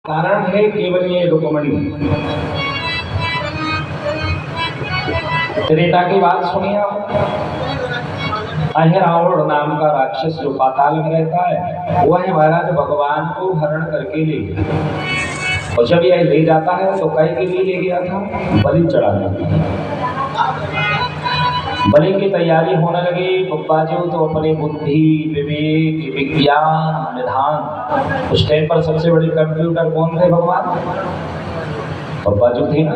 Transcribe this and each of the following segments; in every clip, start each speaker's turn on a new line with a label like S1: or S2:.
S1: कारण है केवल ये रुक्मणी। त्रेता की बात सुनिए आप। अहिरावण नाम का राक्षस जो पाताल में रहता है, वह महाराज भगवान को हरण करके ले गया। और जब यह ले जाता है तो कई के लिए ले गया था, बलि चढ़ाने। बलि की तैयारी होने लगी। बप्पा जी तो अपनी बुद्धि, विवेक, विज्ञान, निधान, उस टाइम पर सबसे बड़े कंप्यूटर कौन थे? भगवान बप्पा जी थे ना।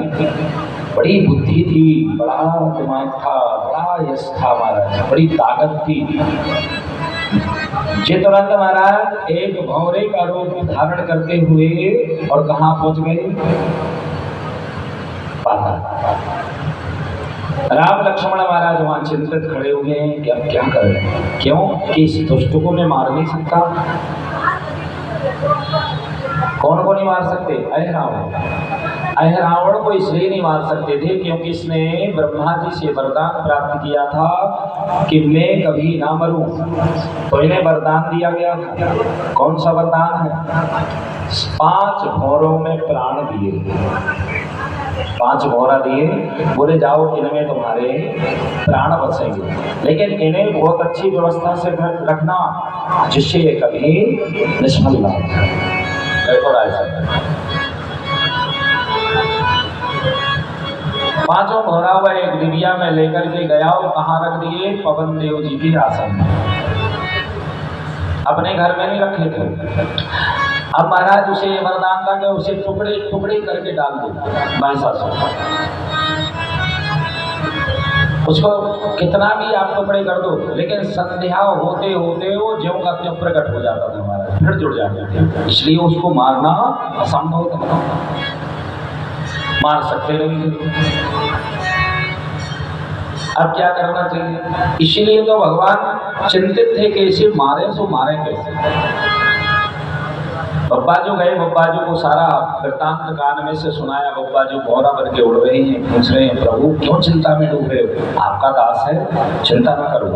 S1: बड़ी बुद्धि थी, बड़ा दिमाग था, बड़ा यश था महाराज, बड़ी ताकत थी। जे तुरंत महाराज एक भंवरे का रूप धारण करते हुए और कहाँ पहुंच गए? पाताल। राम लक्ष्मण महाराज वहां चिंतित खड़े हुए हैं कि अब क्या करें। क्यों कि इस दुष्ट को मैं मार नहीं सकता। कौन को नहीं मार सकते? अहिरावण। अहिरावण को इसलिए नहीं मार सकते थे क्योंकि इसने ब्रह्मा जी से वरदान प्राप्त किया था कि मैं कभी ना मरूं। तो इन्हें वरदान दिया गया था। कौन सा वरदान है? 5 भौरों में प्राण दिए। 5 भौरा दिए, बोले जाओ इनमें तुम्हारे प्राण बचेंगे, लेकिन इन्हें बहुत अच्छी व्यवस्था से रखना जिससे ये कभी निष्फल ना हो। पांचों भौरा हुआ एक डिबिया में लेकर के गया और कहाँ रख दिए? पवन देव जी के आसन में। अपने घर में नहीं रखे थे। अब महाराज उसे वरदान था कि उसे टुकड़े टुकड़े करके डाल दो महिषासुर। उसको कितना भी आप टुकड़े कर दो, लेकिन संध्या होते होते वो ज्यों का त्यों प्रकट हो जाता था महाराज, फिर जुड़ जाते थे। इसलिए उसको मारना असंभव था, मार सकते नहीं। अब क्या करना चाहिए? इसीलिए तो भगवान चिंतित थे कि इसे मारे तो मारे कैसे। बप्पा जो गए, बप्पा जो को सारा वृत्तांत कान में से सुनाया। बप्पा जो भौरा बन के उड़ रहे हैं, पूछ रहे हैं प्रभु क्यों चिंता में डूब रहे हो? आपका दास है, चिंता न करो,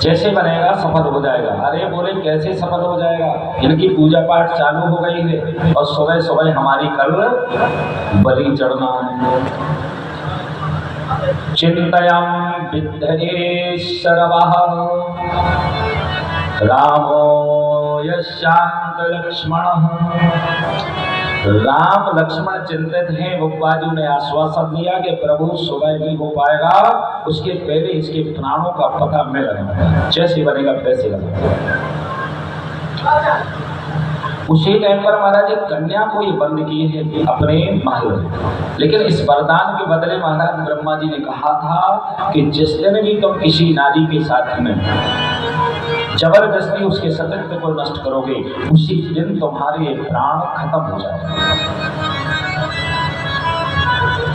S1: जैसे बनेगा सफल हो जाएगा। अरे बोले कैसे सफल हो जाएगा? इनकी पूजा पाठ चालू हो गई है और सुबह सुबह हमारी कल बलि चढ़ना है। चिंतयाम विद्धये सर्वः रामो यशांत लक्ष्मण। राम लक्ष्मण चिंतित हैं। बप्पाजू ने आश्वासन दिया कि प्रभु सुबह भी हो पाएगा, उसके पहले इसके प्राणों का पता मैं लगाऊंगा, जैसे बनेगा वैसे लगाऊंगा। उसी टाइम पर महाराज एक कन्या को ये बंद किए हैं अपने महल में। लेकिन इस वरदान के बदले महाराज ब्रह्मा जी ने कहा था कि जिस दिन भी तुम किसी नारी के साथ में जबरदस्ती उसके सतीत्व को नष्ट करोगे, उसी दिन तुम्हारे प्राण खत्म हो जाएंगे।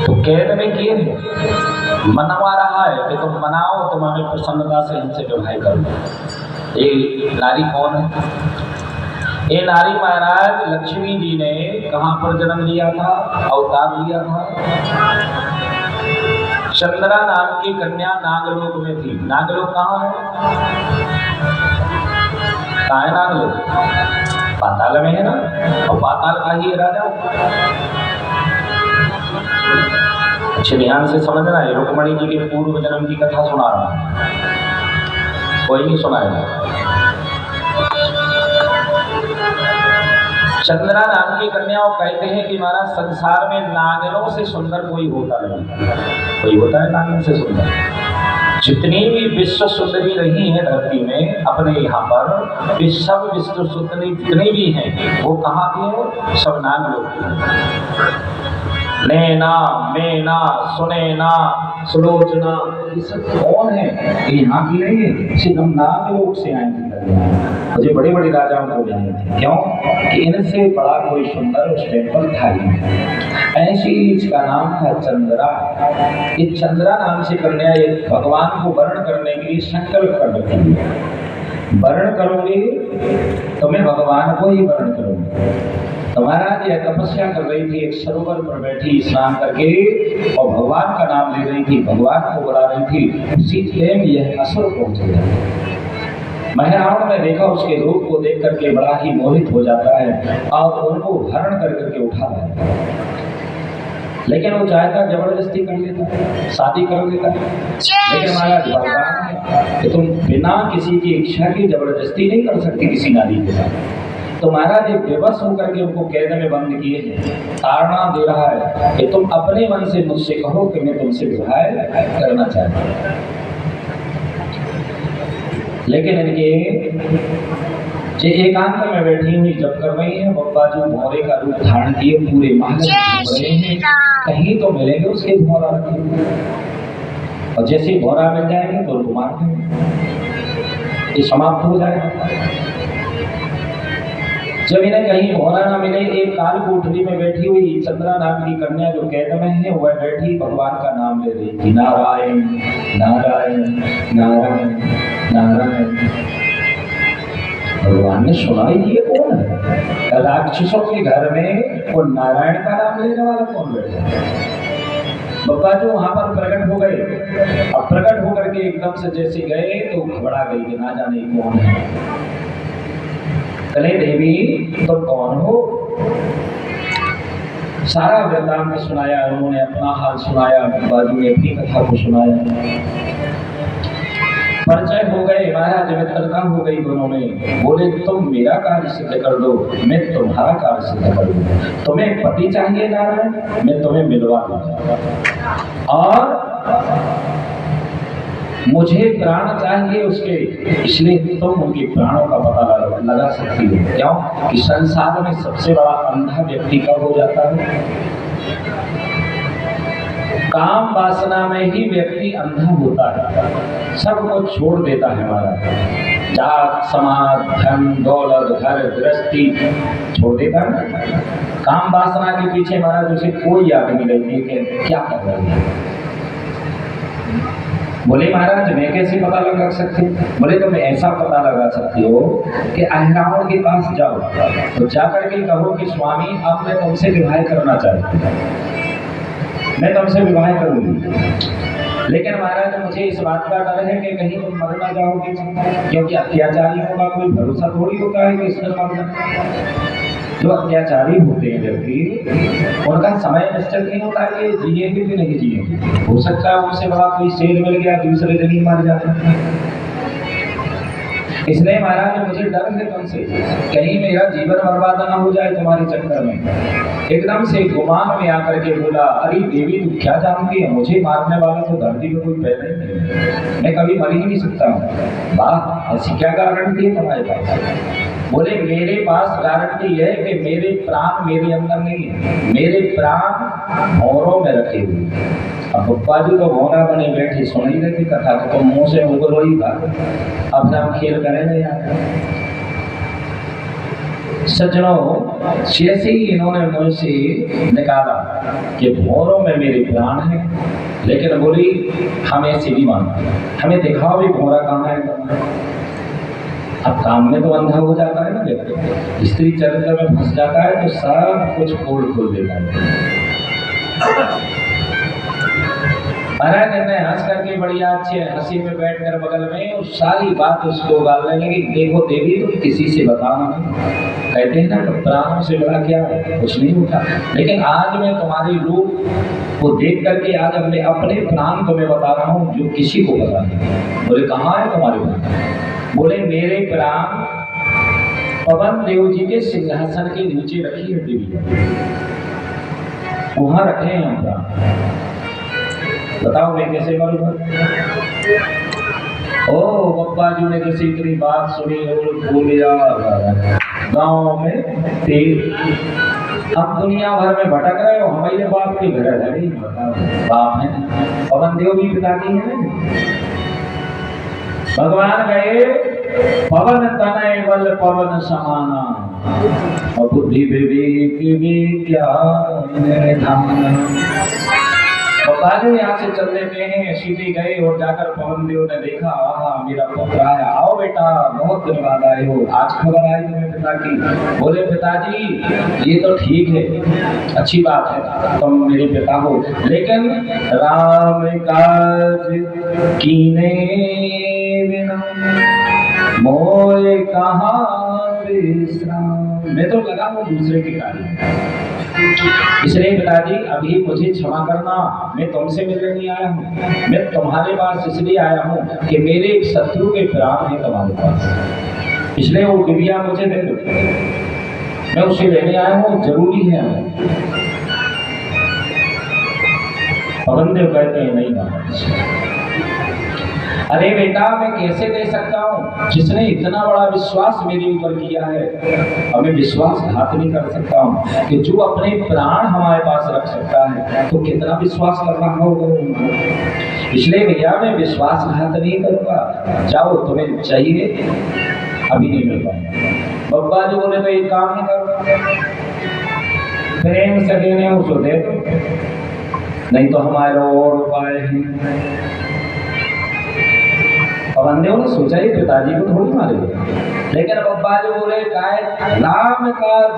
S1: तो कैद में किए मनवा रहा है कि तुम मनाओ, तुम हमें प्रसन्नता से हमसे विवाह करो। ये नारी कौन है? ये नारी महाराज लक्ष्मी जी ने कहाँ पर जन्म लिया था, अवतार लिया था? चंद्रा नाम की कन्या नागलोक में थी। नागलोक कहाँ है? कहाँ है नागलोक? पाताल में है ना। और पाताल का ही राजा। अच्छे ध्यान से समझना है। रुक्मणी जी के पूर्व जन्म की कथा सुना रहा हूं, कोई नहीं सुनाएगा। चंद्रा नाम की कन्या वो कहते हैं कि महाराज संसार में नागलों से सुंदर कोई होता नहीं। कोई होता है नागलों से सुंदर? जितनी भी विश्व सुंदरी रही है धरती में अपने यहाँ पर, वे सब विश्व सुंदरी जितनी भी हैं वो कहाँ की है? सब नागलोक की है। नैना, मैना, सुनैना, सुलोचना, ये सब कौन है? ये यहाँ की नहीं है, सिर्फ हम नागलोक से आए थे। मुझे बड़े बड़े राजाओं को जाने थे। क्यों कि इनसे बड़ा कोई सुंदर उस टाइम पर था ही। ऐसी इसका नाम था चंद्रा। ये चंद्रा नाम से कन्या एक भगवान को वर्ण करने के लिए संकल्प कर रखी है। वर्ण करोगे तो मैं भगवान को ही वर्ण करूंगा। तुम्हारा यह तपस्या कर रही थी, एक सरोवर पर बैठी स्नान करके और भगवान का नाम ले रही थी, भगवान को बुला रही थी। उसी टाइम यह असुर पहुंच गया। महारावण ने देखा, उसके रूप को देख करके बड़ा ही मोहित हो जाता है और उनको हरण कर करके उठा लाया। लेकिन वो चाहता जबरदस्ती कर लेता, शादी कर लेता। लेकिन महाराज वरदान है कि तुम बिना किसी की इच्छा की जबरदस्ती नहीं कर सकती किसी नारी के साथ। तो महाराज एक बेबस होकर के उनको कैद में बंद किए हैं, ताड़ना दे रहा है कि तुम अपने मन से मुझसे कहो कि मैं तुमसे विवाह करना चाहता हूं। लेकिन इनके जे एकांत में बैठी हुई जब कर रही है, बप्पा जो भौरे का रूप धारण किए पूरे महल घूम रहे हैं, कहीं तो मिलेंगे उसके भौरा रखे, और जैसे ही भौरा मिल जाएंगे तो उनको मार देंगे, ये समाप्त हो जाएगा। जब इन्हें कहीं भौरा ना मिले, एक काल कोठरी में बैठी हुई चंद्रा नाम की कन्या जो कैद में है, वह बैठी भगवान का नाम ले रही थी, नारायण नारायण नारायण नारायण। भगवान ने सुना ये कौन है? राक्षसों के घर में वो नारायण का नाम लेने वाला कौन बैठा? बप्पा जो वहां पर प्रकट हो गए। अब प्रकट होकर के एकदम से जैसे गए तो घबरा गई कि ना जाने कौन है। कले देवी तुम कौन हो? सारा वृत्तांत सुनाया, उन्होंने अपना हाल सुनाया, बाजू ने अपनी कथा को सुनाया। परिचय हो गए, महाराज मित्रता हो गई दोनों में। बोले तुम मेरा कार्य सिद्ध कर दो, मैं तुम्हारा कार्य सिद्ध कर दूं। तुम्हें पति चाहिए नारायण, मैं तुम्हें मिलवा दूंगा, और मुझे प्राण चाहिए उसके, इसलिए तुम उनके प्राणों का पता लगा सकती हो। क्यों कि संसार में सबसे बड़ा अंधा व्यक्ति कब हो जाता है? काम वासना में ही व्यक्ति अंधा होता है, सब कुछ छोड़ देता है। हमारा जात समाज धन दौलत घर गृहस्थी छोड़ देता है, काम वासना के पीछे महाराज उसे कोई याद नहीं रहती कि क्या कर रहे हैं। बोले महाराज मैं कैसे पता लगा सकती? बोले तुम ऐसा पता लगा सकती हो कि अहिरावण के पास जाओ, तो जाकर के कहो कि स्वामी अब मैं तुमसे विवाह करना चाहती हूँ, मैं तुमसे विवाह करूंगी। लेकिन महाराज मुझे इस बात का डर है कि कहीं तुम मर ना जाओगे, क्योंकि अत्याचारियों का कोई भरोसा थोड़ी होता है कि इसमें मर। जो अत्याचारी होते हैं व्यक्ति, उनका समय निश्चित नहीं होता कि जिएंगे कि नहीं जिएंगे। हो सकता है उनसे बड़ा कोई शेर मिल गया, दूसरे दिन ही मर जाता है। इसलिए महाराज मुझे डर है तुमसे, कहीं मेरा जीवन बर्बाद ना हो जाए तुम्हारे चक्कर में। एकदम से गुमान में आकर के बोला, अरे देवी तू क्या जानती है, मुझे मारने वाला तो धरती में कोई पैदा ही नहीं है, मैं कभी मर ही नहीं सकता हूँ। वाह, ऐसी क्या गारंटी है तुम्हारे पास? बोले मेरे पास गारंटी है कि मेरे प्राण मेरे अंदर नहीं है, मेरे प्राण भौरों में रखे हुए। अब बप्पा जी तो भौरा बने बैठे सुन ही रही कथा, तो मुंह से उगलो ही था। अब हम खेल करेंगे यार। सज्जनों, जैसे ही इन्होंने मुंह से निकाला कि भौरों में मेरे प्राण हैं, लेकिन बोली हम ऐसे नहीं मानते, हमें दिखाओ भी भौरा कहाँ है। अब काम में तो अंधा हो जाता है ना व्यक्ति, स्त्री चरित्र में फंस जाता है तो सब कुछ खोल देता है। महाराज ने हंस करके बढ़िया अच्छे हंसी में बैठ कर बगल में और सारी बात उसको गालने लगी। देखो देवी तुम किसी से बताना नहीं, कहते हैं ना तो प्राणों से बड़ा क्या है, कुछ नहीं होता। लेकिन आज मैं तुम्हारी रूप को देख करके आज अपने प्राण तुम्हें बता रहा हूँ जो किसी को पता नहीं। बोले कहाँ है तुम्हारे प्राण? बोले मेरे प्राण पवन देव जी के सिंहासन के नीचे रखी है देवी, वहां रखे हैं हम प्राण। बताओ मैं कैसे मरूंगा? ओ बप्पा जी ने जैसे इतनी बात सुनी और बोलिया गाँव में तेल, हम दुनिया भर में भटक रहे हो, हमारे बाप के घर है, बाप है पवन देव भी पिता की है। भगवान गए पवन तनय बल पवन समाना, और बुद्धि विवेक विज्ञान निधान। बाजू यहाँ से चल देते हैं, सीधे गए और जाकर पवन देव ने देखा, आहा मेरा पुत्र आया, आओ बेटा बहुत दिन बाद आए हो, आज खबर आई तुम्हें पिता की। बोले पिताजी ये तो ठीक है, अच्छी बात है तुम मेरे पिता हो, लेकिन राम काज कीने बिना मोए कहाँ विश्राम। मैं तो लगा हूँ दूसरे के कार्य। इसलिए पिताजी अभी मुझे क्षमा करना, मैं तुमसे मिलने नहीं आया हूँ, मैं तुम्हारे पास इसलिए आया हूँ कि मेरे एक शत्रु के प्राण है तुम्हारे पास, इसलिए वो डिबिया मुझे दे दो, मैं उसे लेने आया हूँ, जरूरी है। पवन देव कहते हैं नहीं बाबा। अरे बेटा मैं कैसे दे सकता हूँ, जिसने इतना बड़ा विश्वास मेरे ऊपर किया है, अब मैं विश्वासघात नहीं कर सकता हूँ कि जो अपने प्राण हमारे पास रख सकता है तो कितना विश्वास कर रहा होगा। इसलिए भैया मैं विश्वासघात नहीं करूँगा, जाओ तुम्हें चाहिए अभी नहीं मिल पाएगा। बब्बा जी बोले तो एक काम नहीं करो, प्रेम से देने उसको दे दो, नहीं तो हमारे और उपाय है। पवन देव ने सोचा ही पिताजी को थोड़ी मारेगा, लेकिन बब्बा जी बोले काय राम काज,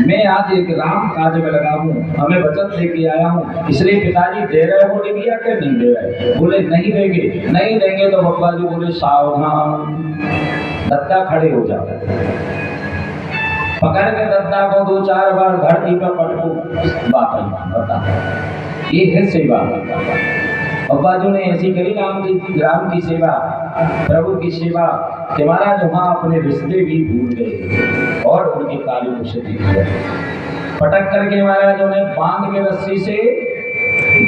S1: मैं आज एक राम काज में लगा हूँ, हमें वचन दे के आया हूँ, इसलिए पिताजी दे रहे हो डिबिया के नहीं दे रहे? बोले नहीं देंगे, नहीं देंगे तो बब्बा जी बोले सावधान, दत्ता खड़े हो जाओ, पकड़ के दत्ता को 2-4 बार धरती पर पटको, बात बता ये है सेवा। बब्बा जी ने ऐसी करी राम की सेवा, प्रभु की सेवा कि महाराज वहाँ अपने रिश्ते भी भूल गए और उनके ताल्लुक से दिख गए। पटक करके महाराज उन्हें बांध के रस्सी से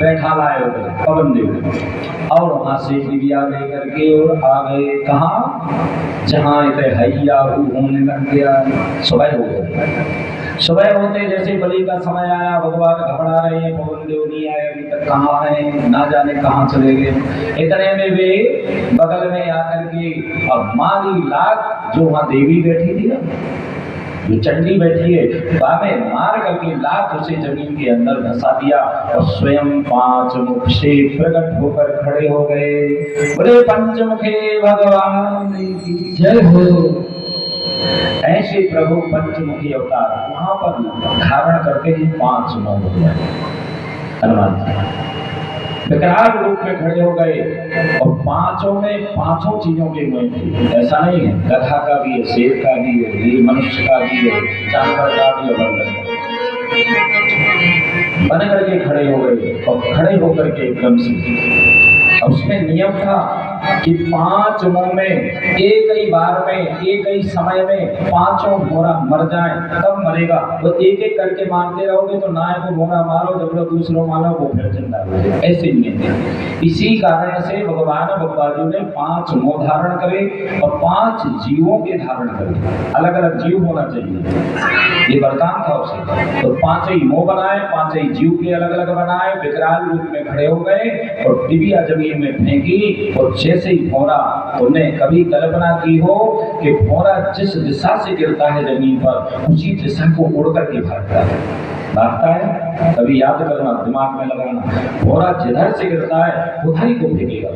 S1: बैठा लाए हुए पवन देव, और वहां से डिबिया लेकर के और आ गए कहाँ, जहाँ हैया होने लग गया। सुबह हो गई, सुबह होते जैसे बलि का समय आया, भगवान घबरा रहे हैं, पवन देव नहीं आए अभी तक, कहाँ है, ना जाने कहाँ चले गए। इतने में वे बगल में आकर के अब मारी लाख जो वहाँ देवी बैठी थी ना, जो चंडी बैठी है, बाबे मार करके लाख उसे जमीन के अंदर धंसा दिया और स्वयं 5 मुख से प्रकट होकर खड़े हो गए। बोले पंचमुखे भगवान की जय हो। ऐसे प्रभु पंचमुखी अवतार वहां पर धारण करते हैं 5 मुख हनुमान जी विकराल रूप में खड़े हो गए, और 5 में 5 चीजों के मुंह थे। ऐसा नहीं है, गधा का भी है, शेर का भी है, ये मनुष्य का भी है, जानवर का भी है, बन करके खड़े हो गए। और खड़े होकर के एकदम से उसमें नियम था कि 5 मुंह में एक ही बार में एक ही समय में 5 घोड़ा मर जाए तब मरेगा। तो एक एक करके मारते रहोगे तो ना को घोड़ा मारो, जब लोग दूसरों मारो वो फिर जिंदा हो जाए, ऐसे नियम है। इसी कारण से भगवान बब्बाजू ने 5 मुंह धारण करे और 5 जीवों के धारण करे, अलग अलग जीव होना चाहिए, ये वरदान था उसे। तो 5 ही मुंह बनाए, 5 ही जीव के अलग अलग बनाए, विकराल रूप में खड़े हो गए और डिबिया जमीन में फेंकी। और जैसे ही भौरा, तुमने कभी कल्पना की हो कि भौरा जिस दिशा से गिरता है जमीन पर उसी दिशा को उड़ करके भागता है, कभी याद करना, दिमाग में लगाना, भौरा जिधर से गिरता है उधर ही को फेंकेगा।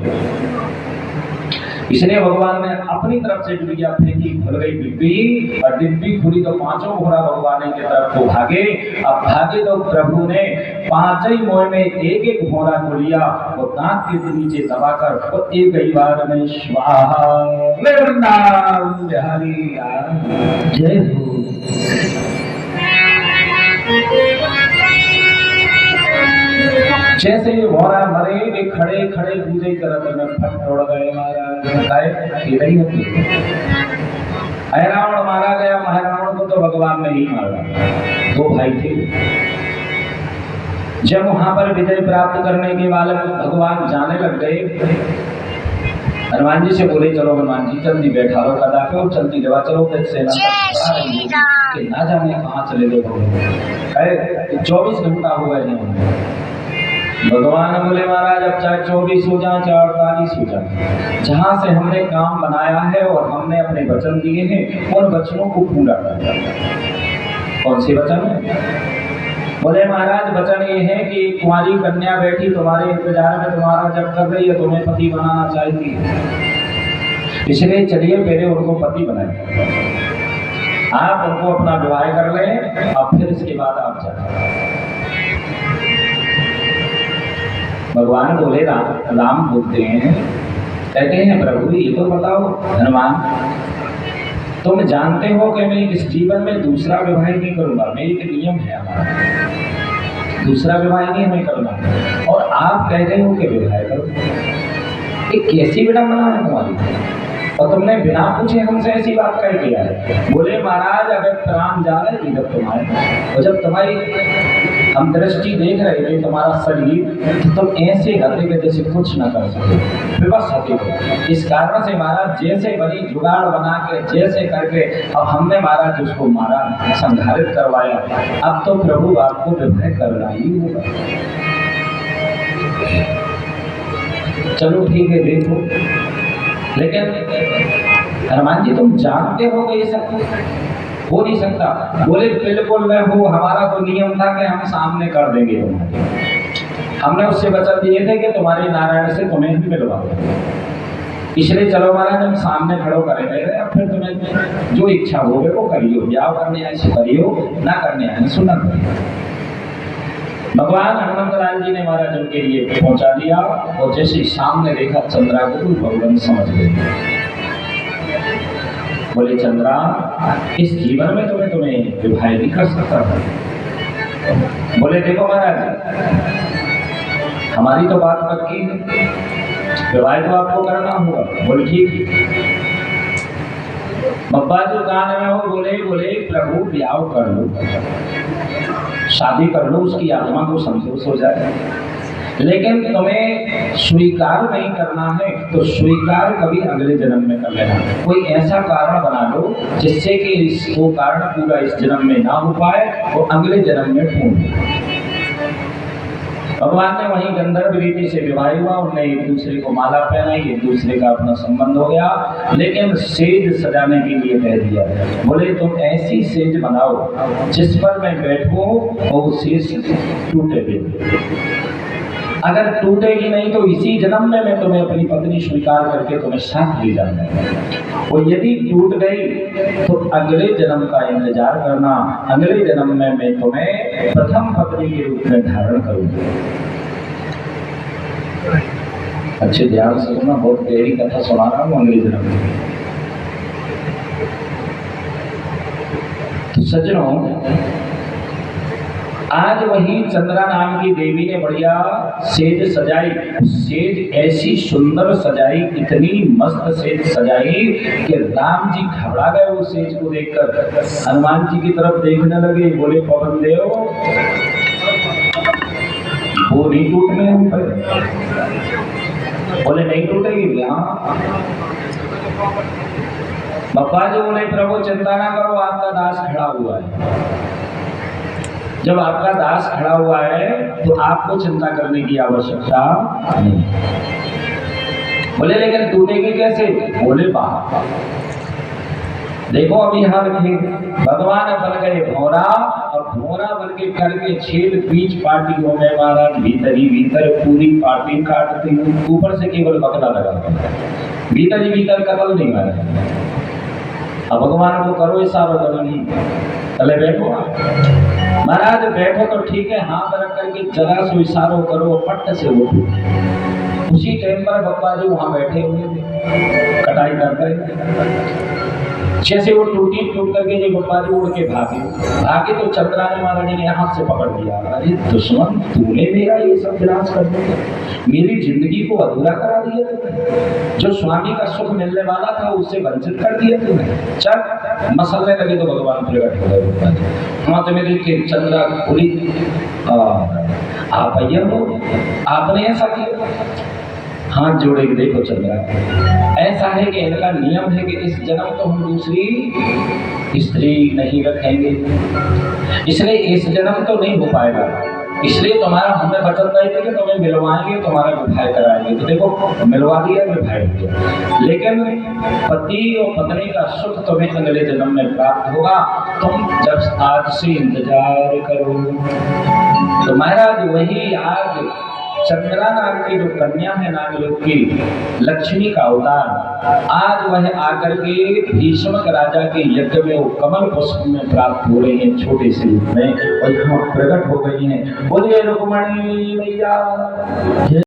S1: इसलिए भगवान ने अपनी तरफ से डिबिया फेंकी, खुल गई डिब्बी, और डिब्बी खुली तो 5 घोड़ा भगवान की तरफ को भागे। अब भागे तो प्रभु ने 5 ही मुंह में एक एक घोड़ा को लिया और दांत के नीचे दबाकर और एक ही बार में स्वाहा वृंदावन बिहारी जय हो। जैसे ये घोड़ा मरे वे खड़े खड़े पूजे करते में फट उड़ गए महाराज। रावण मारा गया, महारावण को तो भगवान ने ही मारा, 2 भाई थे। जब वहां पर विजय प्राप्त करने के बाद भगवान जाने लग गए, हनुमान जी से बोले चलो हनुमान जी जल्दी बैठा लो कदा पे और जल्दी दवा चलो, सेना कि ना जाने कहाँ चले गए, 24 घंटा हो गए। भगवान बोले महाराज अब चाहे 24 हो जाए चाहे 48 हो जाए, जहाँ से हमने काम बनाया है और हमने अपने वचन दिए हैं उन वचनों को पूरा करना। कौन से वचन? बोले महाराज वचन ये है कि कुंवारी कन्या बैठी तुम्हारे इंतजार में, तुम्हारा जब कर रही है, तुम्हें पति बनाना चाहती है, इसलिए चलिए पहले उनको पति बनाए, आप उनको अपना विवाह कर लें और फिर इसके बाद आप जाए। भगवान बोले राम बोलते हैं, कहते हैं प्रभु ये तो बताओ हनुमान तुम जानते हो कि मैं इस जीवन में दूसरा विवाह नहीं करूंगा, मेरी एक नियम है हमारा, दूसरा विवाह नहीं हमें करना, और आप कह रहे हो कि विवाह करो। ये कैसी विडंबना है तुम्हारी, और तुमने बिना पूछे हमसे ऐसी बात कह दिया है। बोले महाराज अगर प्राण जा रहे थे जब तुम्हारे, और जब तुम्हारी हम दृष्टि देख रहे थे तुम्हारा शरीर, तो तुम ऐसे हते के जैसे कुछ न कर सके, विवश होते हो। इस कारण से महाराज जैसे बड़ी जुगाड़ बना के जैसे करके अब हमने महाराज उसको मारा, संहारित करवाया। अब तो प्रभु आपको विवाह करना ही होगा। चलो ठीक है देखो, लेकिन हनुमान जी तुम जानते हो कि ये सब हो नहीं सकता। बोले बिल्कुल मैं हो, हमारा तो नियम था कि हम सामने कर देंगे तुम्हारे, हमने उससे वचन दिए थे कि तुम्हारे नारायण से तुम्हें भी मिलवा, इसलिए चलो महाराज हम सामने खड़ो करेंगे, अब फिर तुम्हें जो इच्छा हो वो करियो, ब्याह करने आए सो करियो, ना करने आए सुना करियो। भगवान हनुमंत लाल जी ने महाराज उनके लिए पहुंचा दिया, और जैसे सामने देखा चंद्रा को भगवान समझ गए। बोले चंद्रा इस जीवन में तुम्हें विवाह नहीं कर सकता। बोले देखो महाराज हमारी तो बात पक्की है, विवाह तो आपको करना होगा। बोले ठीक है। बब्बा जो कान में हो बोले प्रभु ब्याह कर लो, शादी कर लो, उसकी आत्मा को संतोष हो जाए, लेकिन तुम्हें स्वीकार नहीं करना है तो स्वीकार कभी अगले जन्म में कर लेना। कोई ऐसा कारण बना लो जिससे कि वो कारण पूरा इस जन्म में ना हो पाए, वो अगले जन्म में पूर्ण। भगवान ने वहीं गंधर्व रीति से विवाह हुआ, उन्हें एक दूसरे को माला पहनाई, एक दूसरे का अपना संबंध हो गया, लेकिन सेज सजाने के लिए कह दिया। बोले तुम ऐसी सेज बनाओ जिस पर मैं बैठूं और वो सेज टूटे भी, अगर टूटेगी नहीं तो इसी जन्म में मैं तुम्हें अपनी पत्नी स्वीकार करके तुम्हें साथ ले जाऊंगा, और यदि टूट गई तो अगले जन्म का इंतजार करना, अगले जन्म में मैं तुम्हें प्रथम पत्नी के रूप में धारण करूंगा। अच्छे ध्यान से सुनना, बहुत गहरी कथा सुना रहा हूँ अगले जन्म में। तो सज्जनों आज वही चंद्रा नाम की देवी ने बढ़िया सेज सजाई, सेज ऐसी सुंदर सजाई, इतनी मस्त सेज सजाई कि राम जी घबरा गए उस सेज को देखकर, हनुमान जी की तरफ देखने लगे। बोले पवन देव वो नहीं टूटने ऊपर, बोले नहीं टूटेगी। हाँ बप्पा जी बोले प्रभु चिंता ना करो, आपका दास खड़ा हुआ है, जब आपका दास खड़ा हुआ है तो आपको चिंता करने की आवश्यकता नहीं। बोले लेकिन टूटेगी कैसे? बोले बाप देखो अभी यहाँ रखिए, भगवान बन गए भौरा, और भौरा बन के करके छेद बीच पार्टियों में महाराज भीतर ही भीतर पूरी पार्टी काटती हूँ, ऊपर से केवल बकला लगा, भीतर ही भीतर कतल नहीं मारे। अब भगवान को करो इशारा, करो नहीं, चले बैठो महाराज, बैठो तो ठीक है, हाथ रख करके जरा सो इशारों करो, पट्ट से उठो। उसी टाइम पर बप्पा जी वहां बैठे हुए थे कटाई कर रहे, जैसे वो टूटी टूट करके जो बप्पा जी उड़ के भागे तो चंद्रा ने महाराज ने हाथ से पकड़ दिया। अरे दुश्मन तूने मेरा ये सब विनाश कर दिया, मेरी जिंदगी को अधूरा करा दिया, जो स्वामी का सुख मिलने वाला था उससे वंचित कर दिया तूने, चल मसलने लगे तो भगवान प्रकट हो गए। हाँ तो मेरे के चंद्रा पूरी आप हो, आपने ऐसा किया, हाथ जोड़े के देखो चंद्रा, ऐसा है कि इनका नियम है कि इस जन्म तो हम दूसरी स्त्री नहीं रखेंगे, इसलिए इस जन्म तो नहीं हो पाएगा, इसलिए तुम्हारा हमें वचन दिए थे कि तुम्हें मिलवाएंगे, तुम्हारा विवाह कराएंगे। तो देखो मिलवा दिया, विवाह किया, लेकिन पति और पत्नी का सुख तुम्हें अगले जन्म में प्राप्त होगा, तुम जब आज से इंतजार करो। तो महाराज वही आज चंद्रा नाम की जो कन्या है नागलोक की, लक्ष्मी का अवतार, आज वह आकर के भीष्मक राजा के यज्ञ में वो कमल पुष्प में प्राप्त हो रही है छोटे से रूप में, और यहाँ प्रकट हो गई है। बोलिए रुक्मणी मैया।